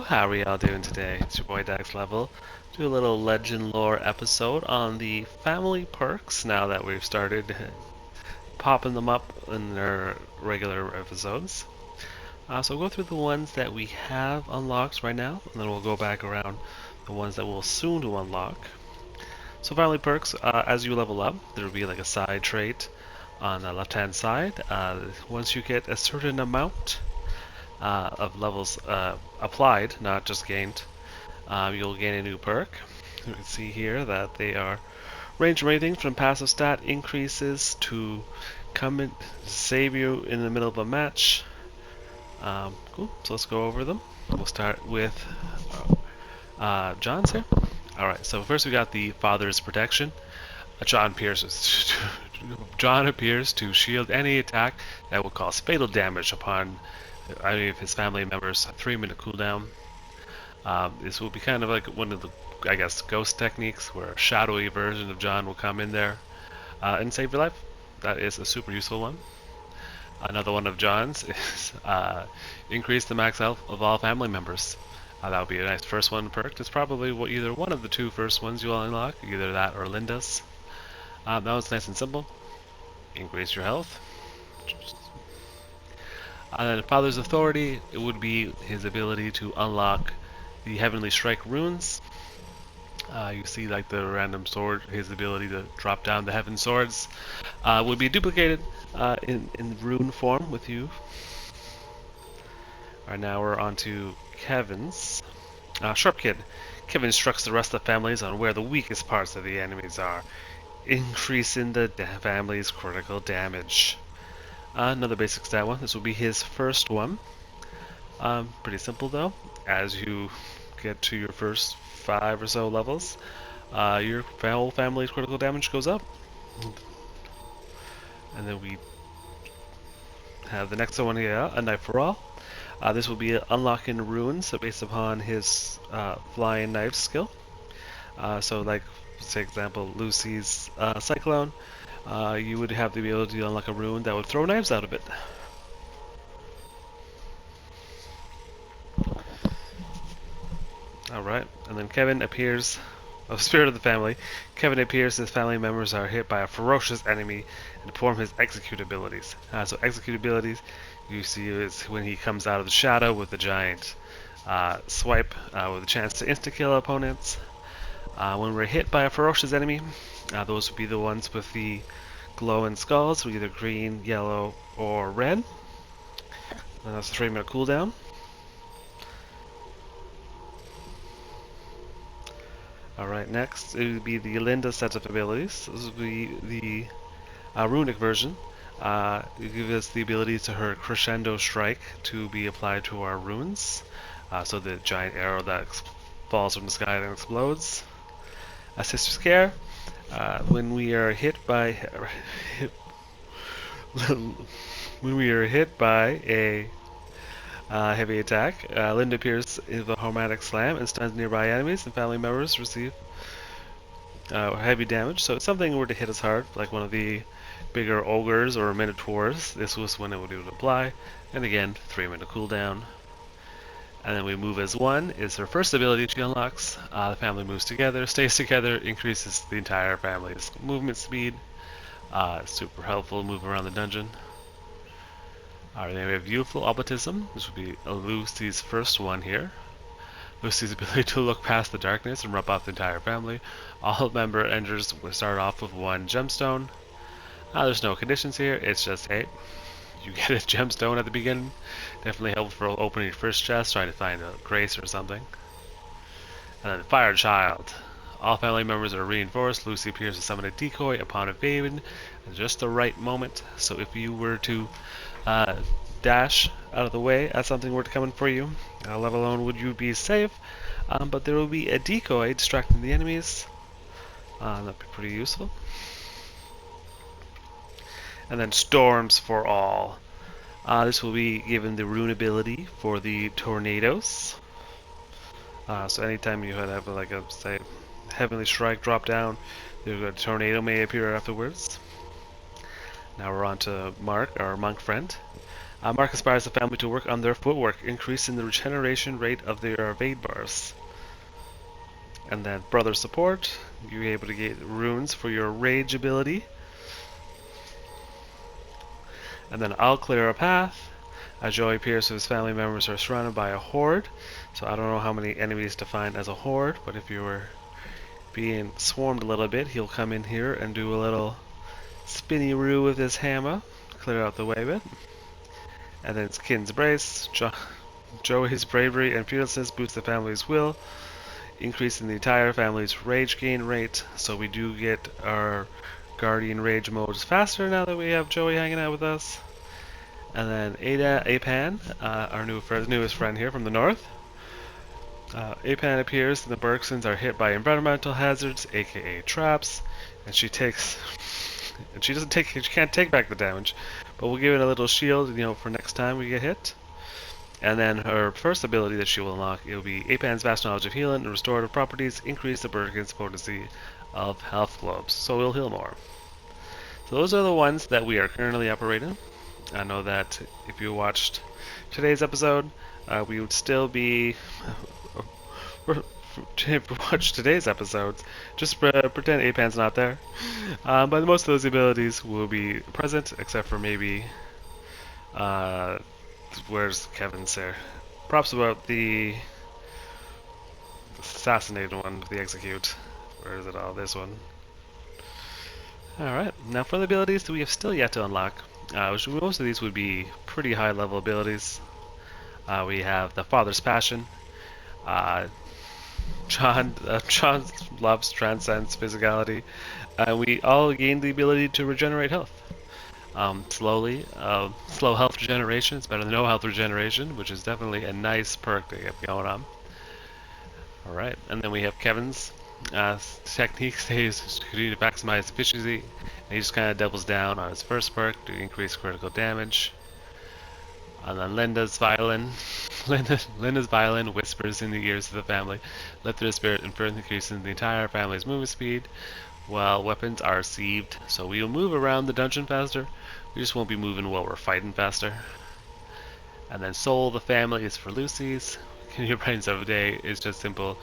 how are y'all doing today? It's your boy Dax Level. Do a little legend lore episode on the family perks now that we've started popping them up in their regular episodes. So we'll go through the ones that we have unlocked right now, and then we'll go back around the ones that we'll soon to unlock. So family perks, as you level up, there will be like a side trait on the left-hand side. Once you get a certain amount of levels applied, not just gained, you'll gain a new perk. You can see here that they are range rating from passive stat increases to come and save you in the middle of a match. Cool, so let's go over them. We'll start with John's here. Alright, so first we got the Father's Protection. John appears to shield any attack that will cause fatal damage upon any of his family members. 3-minute cooldown. This will be kind of like one of the, I guess, ghost techniques where a shadowy version of John will come in there and save your life. That is a super useful one. Another one of John's is increase the max health of all family members. That would be a nice first one perked. It's probably either one of the two first ones you'll unlock, either that or Linda's. That one's nice and simple. Increase your health. And then Father's Authority, it would be his ability to unlock the Heavenly Strike runes. You see like the random sword, his ability to drop down the Heaven Swords would be duplicated in rune form with you. Alright, now we're on to Kevin's. Sharp Kid. Kevin instructs the rest of the families on where the weakest parts of the enemies are, increasing the family's critical damage. Another basic stat one. This will be his first one. Pretty simple though. As you get to your first 5 or so levels, your whole family's critical damage goes up. And then we have the next one here, A Knife for All. This will be unlocking runes, so based upon his flying knife skill. So like, say example, Lucy's Cyclone, you would have the ability to unlock a rune that would throw knives out of it. Alright, and then Kevin appears, Spirit of the Family. Kevin appears as family members are hit by a ferocious enemy and perform his execute abilities. So execute abilities, you see is when he comes out of the shadow with a giant swipe with a chance to insta-kill opponents. When we're hit by a ferocious enemy, those would be the ones with the glowing skulls, either green, yellow, or red. And that's a 3-minute cooldown. Alright, next it would be the Linda set of abilities. This would be the runic version. It gives us the ability to her crescendo strike to be applied to our runes. So the giant arrow that falls from the sky and explodes. Sister's Care. When we are hit by a heavy attack, Linda appears with a Harmatic Slam and stuns nearby enemies, and family members receive heavy damage. So if something were to hit us hard, like one of the bigger ogres or minotaurs, this was when it would apply. And again, 3-minute cooldown. And then we move as one is her first ability she unlocks. The family moves together, stays together, increases the entire family's movement speed. Super helpful to move around the dungeon. Then we have Youthful Oblatism. This would be Lucy's first one here. Lucy's ability to look past the darkness and rub off the entire family. All member enters will start off with 1 gemstone. There's no conditions here, it's just, hey, you get a gemstone at the beginning. Definitely helpful for opening your first chest, trying to find a grace or something. And then Fire Child. All family members are reinforced. Lucy appears to summon a decoy upon evading at just the right moment. So if you were to dash out of the way as something were to come in for you, let alone would you be safe, but there will be a decoy distracting the enemies. That'd be pretty useful. And then Storms for All. This will be given the rune ability for the tornadoes. So anytime you have like a, say, Heavenly Strike drop down, a tornado may appear afterwards. Now we're on to Mark, our monk friend. Mark inspires the family to work on their footwork, increasing the regeneration rate of their evade bars. And then brother support, you're able to get runes for your rage ability. And then I'll clear a path. Joey appears so his family members are surrounded by a horde. So I don't know how many enemies to find as a horde, but if you were being swarmed a little bit, he'll come in here and do a little spinny-roo with his hammer, clear out the way a bit. And then it's Kin's Brace. Joey's bravery and fearlessness boost the family's will, increasing the entire family's rage gain rate. So we do get our Guardian Rage modes faster now that we have Joey hanging out with us. And then Apan, our newest friend here from the north. Apan appears and the bergsons are hit by environmental hazards, aka traps, and she can't take back the damage, but we'll give it a little shield, for next time we get hit. And then her first ability that she will unlock, it will be Apan's vast knowledge of healing and restorative properties increase the bergson's potency of health globes, so we'll heal more. So those are the ones that we are currently operating. I know that if you watched today's episode, we would still be. If you watch today's episodes, just pretend Apan's not there. But most of those abilities will be present, except for maybe. Where's Kevin's there? Props about the assassinated one, the execute. Where is it all? This one. Alright, now for the abilities that we have still yet to unlock. Which most of these would be pretty high level abilities. We have the Father's Passion. John loves transcends physicality. We all gain the ability to regenerate health. Slowly. Slow health regeneration is better than no health regeneration, which is definitely a nice perk to get going on. Alright, and then we have Kevin's techniques they use to continue to maximize efficiency. And he just kind of doubles down on his first perk to increase critical damage. And then Linda's violin. Linda's violin whispers in the ears of the family, lift their spirit and further increasing the entire family's movement speed, while weapons are sieved. So we will move around the dungeon faster. We just won't be moving while we're fighting faster. And then Soul, the family, is for Lucy's. Your Brains of a Day is just simple.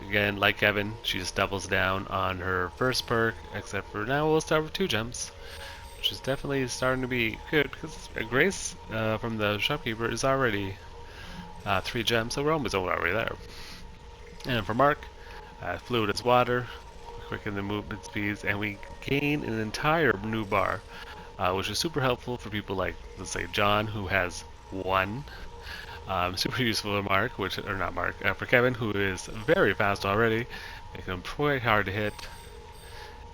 Again, like Kevin, she just doubles down on her first perk, except for now we'll start with 2 gems, which is definitely starting to be good because Grace from the shopkeeper is already 3 gems, so we're almost already there. And for Mark, fluid is water, quicken the movement speeds, and we gain an entire new bar, which is super helpful for people like, let's say, John, who has 1. Super useful for Mark, for Kevin, who is very fast already, making him quite hard to hit.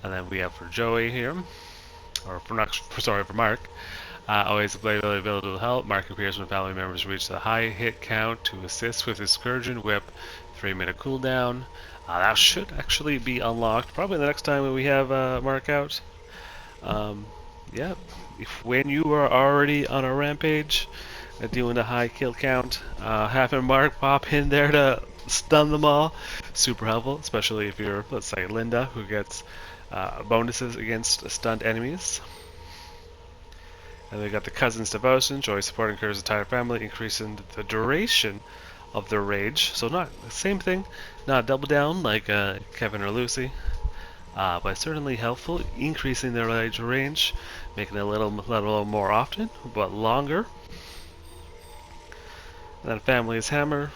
And then we have for Joey here, for Mark, always available to help. Mark appears when family members reach the high hit count to assist with his Scourgeon Whip, 3-minute cooldown. That should actually be unlocked probably the next time we have Mark out. Yeah, when you are already on a rampage, doing a high kill count, having Mark pop in there to stun them all, super helpful, especially if you're, let's say, Linda, who gets bonuses against stunned enemies. And we got the Cousin's Devotion, Joy supporting Kerr's entire family, increasing the duration of their rage. So not the same thing, not double down like Kevin or Lucy, but certainly helpful, increasing their rage range, making it a little more often, but longer. And then Family's Hammer,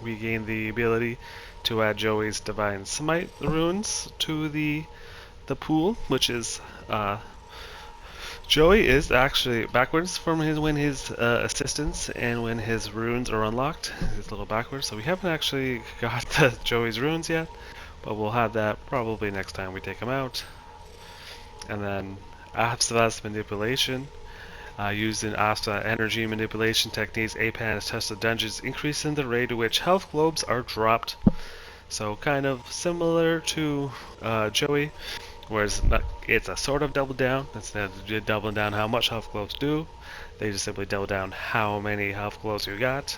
we gain the ability to add Joey's Divine Smite runes to the pool, which is Joey is actually backwards from when his assistants and when his runes are unlocked. He's a little backwards, so we haven't actually got Joey's runes yet, but we'll have that probably next time we take him out. And then Astha's Manipulation. Used in Asta energy manipulation techniques, Apan has tested dungeons, increasing the rate at which health globes are dropped. So kind of similar to Joey, whereas it's a sort of double down. Instead of doubling down how much health globes do, they just simply double down how many health globes you got.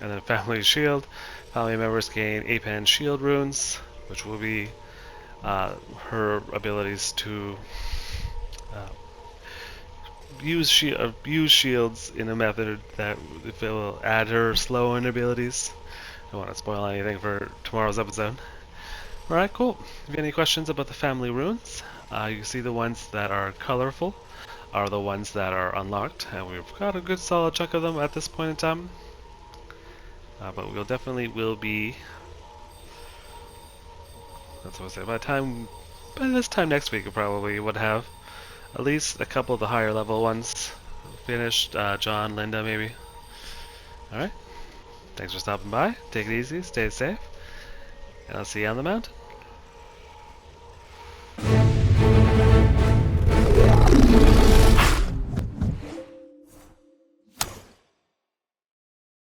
And then Family Shield. Family members gain Apan Shield runes, which will be her abilities to use shields in a method that if it will add her slow in abilities. I don't want to spoil anything for tomorrow's episode. Alright, cool. If you have any questions about the family runes, you see the ones that are colorful are the ones that are unlocked, and we've got a good solid chunk of them at this point in time. But we'll definitely will be. That's what I say. By this time next week, we probably would have at least a couple of the higher level ones finished. John, Linda, maybe. All right. Thanks for stopping by. Take it easy. Stay safe. And I'll see you on the mountain.